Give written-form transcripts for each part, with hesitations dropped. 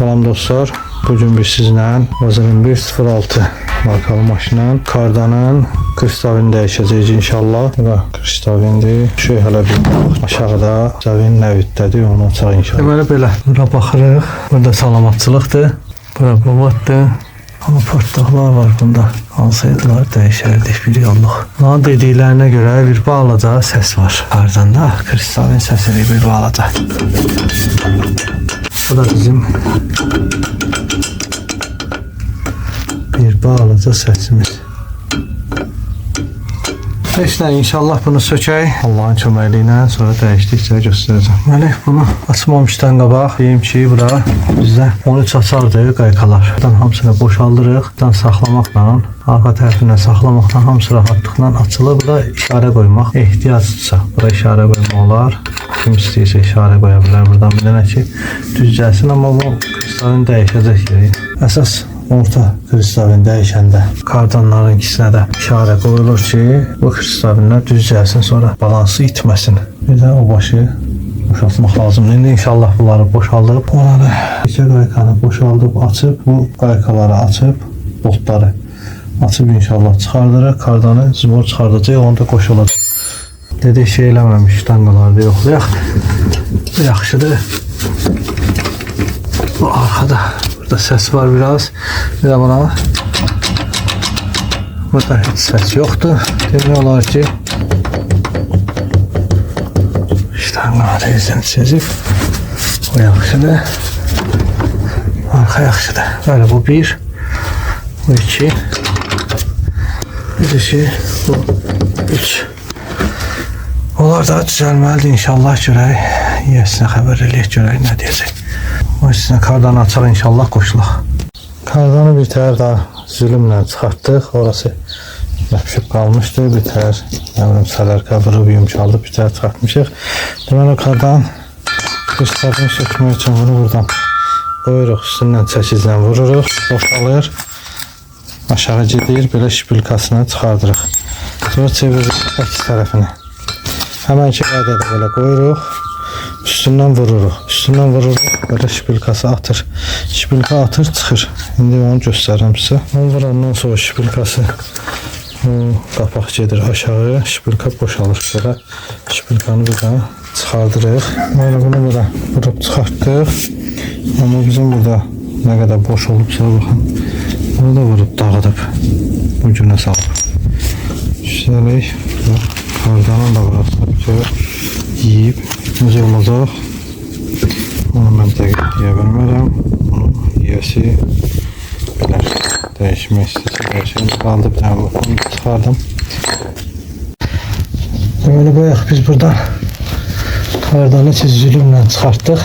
Salam dostlar, bugün biz sizlə Vazelin 106 markalı maşının kardanın kristavini dəyişəcəyik inşallah. Bu da kristavindir. Şu hələ bir aşağıda kristavin nəviddədir, onu açaq inşallah. Deməli belə, bura baxırıq. Burada salamatçılıqdır. Bura quvvatdır. Ama portaqlar var bunda. Alsaydılar dəyişərdik bir yolluq. Onların dediklərinə görə bir balaca səs var. Kardanda kristavin səsini bir balaca. Bu da bizim bir balaca sesimiz. Heç nə, inşallah bunu sökək. Allahın köməyi ilə sonra dəyişdikcə göstərəcəm. Deməli, bunu açmamışdan qabaq deyim ki, bura bizdə 13 açardır qaykalar. Buradan hamısını boşaldırıq. Buradan saxlamaqla, arxa tərəfindən saxlamaqla hamısı rahatlıqla açılır. Bura işarə qoymaq ehtiyacdırsa. Bura işarə qoymaq olar. Kim istəyirsə işarə qoya bilər. Buradan bir dənə ki, düz gəlsin, amma bu kristavin dəyişəcək yeri. Əsas orta kristavin dəyişəndə kardanların ikisinə də işarə qoyulur ki, bu kristavinlər düz gəlsin, sonra balansı itməsin. Bir də o başı boşaltmaq lazımdır. İndi inşallah bunları boşaldıb, onları iki qaykanı boşaldıb, açıb, bu qaykaları açıb, boltları açıb inşallah çıxardırıq. Kardanı zibor çıxardacaq, onu da qoşulacaq. Dedik şey eləməmiş, danqalarda yoxlayaq. Bu yaxşıdır. Bu arxada. Burada ses var biraz. Bir de buna. Burada hiç ses yoktu. Demiyorlar ki. İşte anlamadı izlen çizip. O yaxşıdır. Arka yaxşıdır. Böyle bu bir. Bu iki. Bir bu üç. Onlar da düzəlməlidir inşallah, görək. Yesinə xəbər eləyək, görək nə deyəcək. O üstünə kardanı açaq inşallah, qoşulaq. Kardanı bir tər daha zülümlə çıxartdıq. Orası yapışıb qalmışdı. Bir tər, sələrkə vurub yumşaldıb bir tər çıxartmışıq. Deməli o kardan kristavini sökmək üçün bunu buradan qoyuruq. Üstündən çəkizlə vururuq. Boşalır. Aşağı gedir. Belə şpilkasını çıxardırıq. Sonra çeviririk əks tərəfini. Həmən ki qaydada belə qoyuruq. Üstündən vururuq. Üstündən vururuq. Böyle şpilkası atır. Şpilka atır, çıxır. İndi onu göstərirəm sizə. Onu vurandan sonra şpilkası qapaq gedir aşağı. Şpilka boşalır. Belə şpilkanı bir daha çıxardırıq. Böyle bunu burada vurup çıxartdıq. Ama bizim burada nə qədər boş olubsa baxın. Bunu da vurup dağıdıb. Bu günə salıb. Üstəlik kardanın da burası yiyib necə olacaq. Onu mən dəqiq deyə bilmərəm. Onun yiyəsi bilər. Dəyişmək istəyirsə qaldı. Bir dənə bunu çıxardım. Böyle bayaq biz buradan kardanı zülümlə çıxartdıq.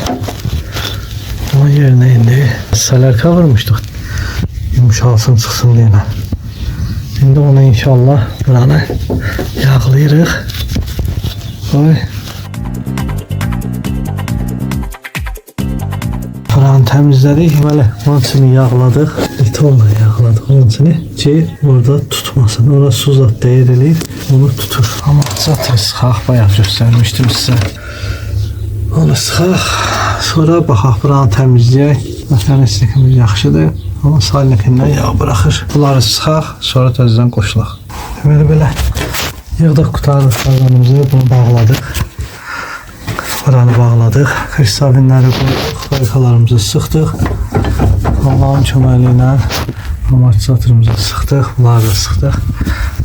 Onun yerinə indi sələrkə vurmuşduq. Yumuşalsın, çıxsın deyənə. Şimdi onu inşallah buranı yağlayırıq. Koy. Buranı təmizlədik. Deməli, onun için yağladıq. Litolla yağladıq onun için ki, burada tutmasın. Orada su zat değirilir, onu tutur. Amma zaten sıxaq, bayaq göstərmişdim sizə. Onu sıxaq, sonra baxaq, buranı təmizləyək. Məsələn, istikimiz yaxşıdır. Ama salikindən yağ bırakır. Bunları sıxaq, sonra təzədən qoşulaq. Deməli belə yığdıq, qutarıq kardanımızı, bunu bağladıq. Buranı bağladıq. Kristavinləri qoyduq, qaykalarımızı sıxdıq. Allahın köməyi ilə amortisatörümüzü sıxdıq, bunları da sıxdıq.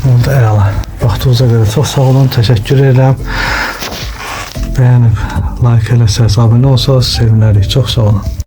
Onu da əla. Vaxtınıza görə çox sağ olun, təşəkkür edirəm. Bəyənib, like eləsəz, abunə olsanız sevinərik. Çox sağ olun.